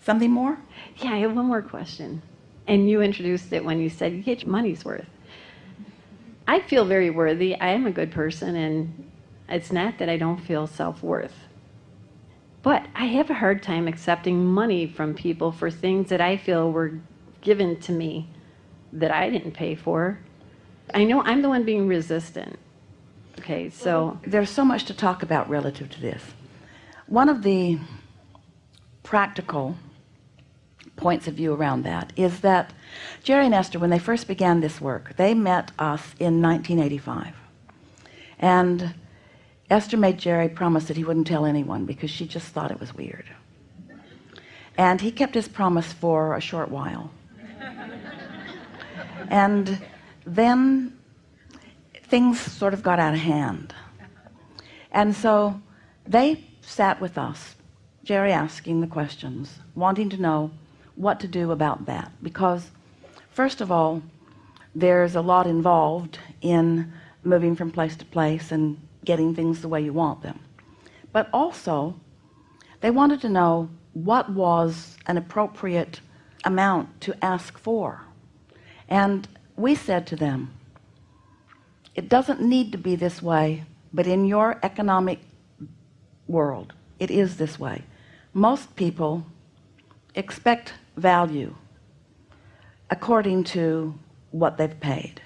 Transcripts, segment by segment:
Something more? Yeah, I have one more question. And you introduced it when you said you get your money's worth. I feel very worthy. I am a good person, and it's not that I don't feel self-worth. But I have a hard time accepting money from people for things that I feel were given to me that I didn't pay for. I know I'm the one being resistant. Okay, so there's so much to talk about relative to this. One of the practical points of view around that is that Jerry and Esther, when they first began this work, they met us in 1985. And Esther made Jerry promise that he wouldn't tell anyone because she just thought it was weird. And he kept his promise for a short while. And then things sort of got out of hand. And so they sat with us, Jerry asking the questions, wanting to know what to do about that. Because, first of all, there's a lot involved in moving from place to place and getting things the way you want them. But also, they wanted to know what was an appropriate amount to ask for. And we said to them, it doesn't need to be this way, but in your economic world, it is this way. Most people expect value according to what they've paid.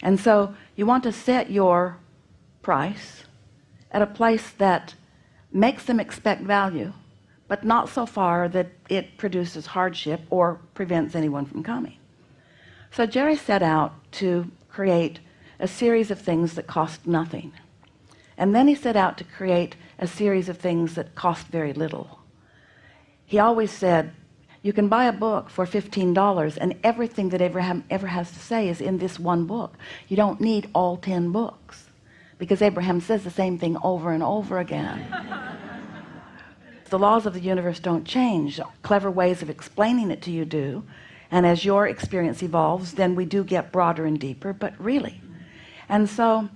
And so you want to set your price at a place that makes them expect value, but not so far that it produces hardship or prevents anyone from coming. So Jerry set out to create a series of things that cost nothing. And then he set out to create a series of things that cost very little. He always said, you can buy a book for $15 and everything that Abraham ever has to say is in this one book. You don't need all 10 books because Abraham says the same thing over and over again. The laws of the universe don't change. Clever ways of explaining it to you do. And as your experience evolves, then we do get broader and deeper, but really. And so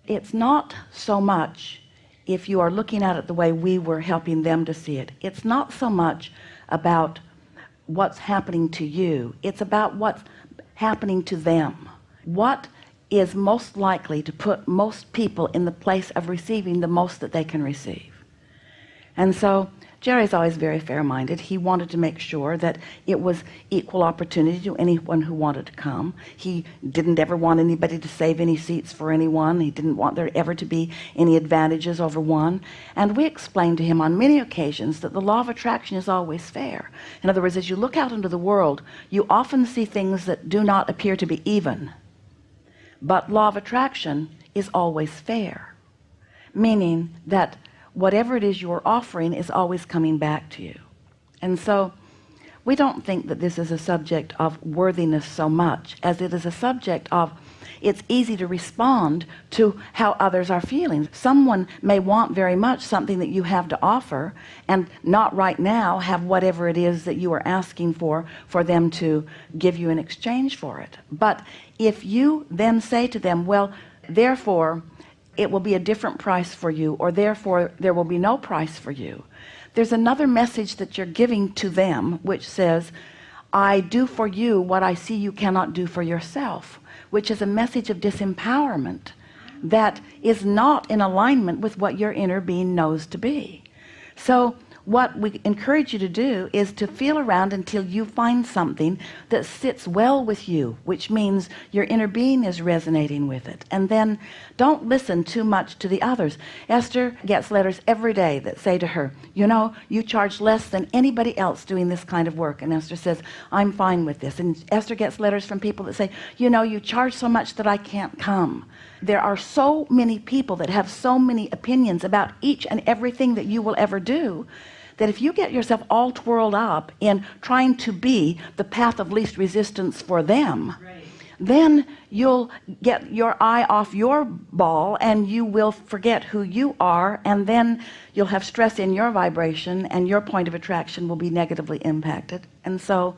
it's not so much, if you are looking at it the way we were helping them to see it, it's not so much about what's happening to you. It's about what's happening to them. What is most likely to put most people in the place of receiving the most that they can receive. And so Jerry's always very fair-minded. He wanted to make sure that it was equal opportunity to anyone who wanted to come. He didn't ever want anybody to save any seats for anyone. He didn't want there ever to be any advantages over one. And we explained to him on many occasions that the law of attraction is always fair. In other words, as you look out into the world, you often see things that do not appear to be even. But law of attraction is always fair, meaning that whatever it is you're offering is always coming back to you. And so we don't think that this is a subject of worthiness so much as it is a subject of it's easy to respond to how others are feeling. Someone may want very much something that you have to offer and not right now have whatever it is that you are asking for them to give you in exchange for it. But if you then say to them, well, therefore it will be a different price for you, or therefore there will be no price for you, there's another message that you're giving to them which says, I do for you what I see you cannot do for yourself, which is a message of disempowerment that is not in alignment with what your inner being knows to be. So what we encourage you to do is to feel around until you find something that sits well with you, which means your inner being is resonating with it. And then don't listen too much to the others. Esther gets letters every day that say to her, you know, you charge less than anybody else doing this kind of work. And Esther says, I'm fine with this. And Esther gets letters from people that say, you know, you charge so much that I can't come. There are so many people that have so many opinions about each and everything that you will ever do, that if you get yourself all twirled up in trying to be the path of least resistance for them, right, then you'll get your eye off your ball and you will forget who you are, and then you'll have stress in your vibration and your point of attraction will be negatively impacted. And so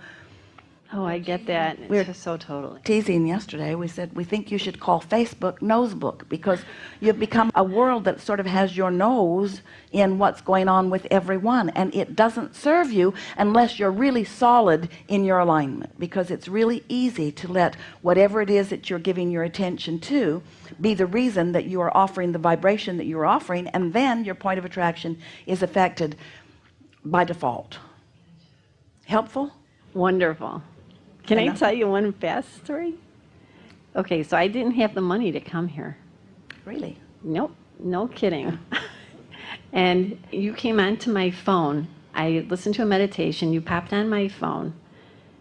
Oh, I get that. We're- It's so totally. Teasing yesterday, we said we think you should call Facebook Nosebook, because you've become a world that sort of has your nose in what's going on with everyone, and it doesn't serve you unless you're really solid in your alignment, because it's really easy to let whatever it is that you're giving your attention to be the reason that you are offering the vibration that you're offering, and then your point of attraction is affected by default. Helpful? Wonderful. Can I tell you one fast story? Okay, so I didn't have the money to come here. Really? Nope, no kidding. And you came onto my phone. I listened to a meditation. You popped on my phone.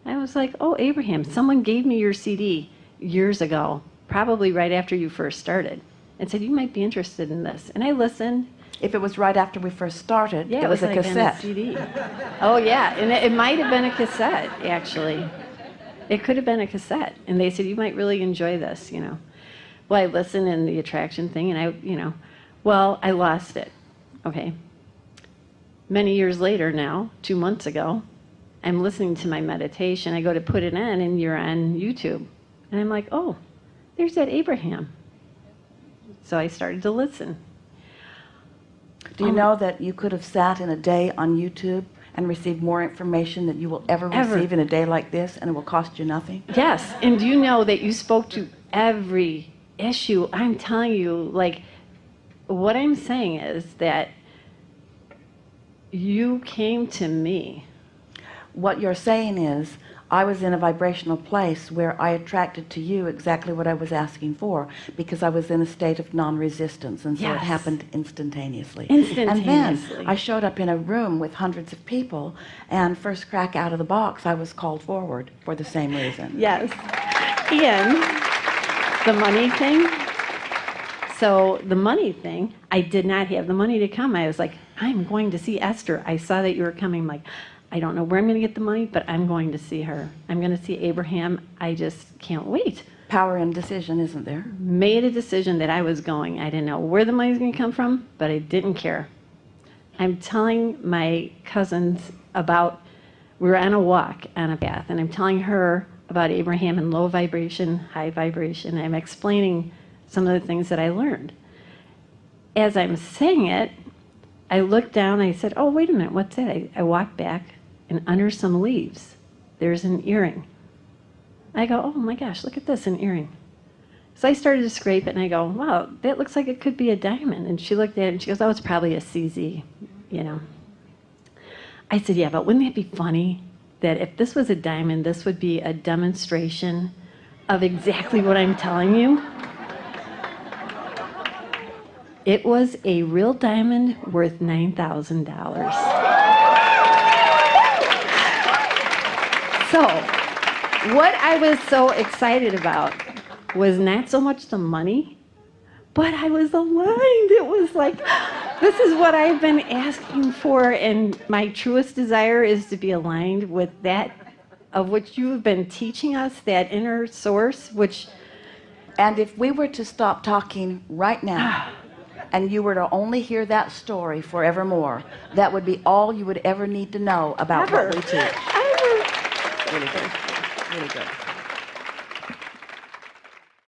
I was like, oh, Abraham, someone gave me your CD years ago, probably right after you first started, and said, you might be interested in this. And I listened. If it was right after we first started, Yeah, it was a like cassette. on a CD. Oh, yeah, and it might have been a cassette, actually. It could have been a cassette. And they said, you might really enjoy this, you know. Well, I listened in the attraction thing, and I lost it. Okay. Many years later now, 2 months ago, I'm listening to my meditation. I go to put it in, and you're on YouTube. And I'm like, oh, there's that Abraham. So I started to listen. Do you know that you could have sat in a day on YouTube and received more information than you will ever receive in a day like this, and it will cost you nothing? Yes, and do you know that you spoke to every issue? I'm telling you, like, what I'm saying is that you came to me. What you're saying is, I was in a vibrational place where I attracted to you exactly what I was asking for, because I was in a state of non-resistance, and so it Yes. happened instantaneously. Instantaneously. And then I showed up in a room with hundreds of people, and first crack out of the box, I was called forward for the same reason. Yes. And the money thing. So the money thing, I did not have the money to come. I was like, I'm going to see Esther. I saw that you were coming. I'm like, I don't know where I'm going to get the money, but I'm going to see her. I'm going to see Abraham. I just can't wait. Power in decision, isn't there? Made a decision that I was going. I didn't know where the money was going to come from, but I didn't care. I'm telling my cousins about, we were on a walk on a path, and I'm telling her about Abraham and low vibration, high vibration. I'm explaining some of the things that I learned. As I'm saying it, I looked down, I said, oh, wait a minute, what's that? I walked back, and under some leaves, there's an earring. I go, oh my gosh, look at this, an earring. So I started to scrape it, and I go, wow, that looks like it could be a diamond. And she looked at it, and she goes, oh, it's probably a CZ, you know. I said, yeah, but wouldn't that be funny that if this was a diamond, this would be a demonstration of exactly what I'm telling you? It was a real diamond worth $9,000. So, what I was so excited about was not so much the money, but I was aligned. It was like, this is what I've been asking for, and my truest desire is to be aligned with that of which you have been teaching us, that inner source, which... And if we were to stop talking right now, and you were to only hear that story forevermore, that would be all you would ever need to know about what we teach. Ever. Really good. Really good.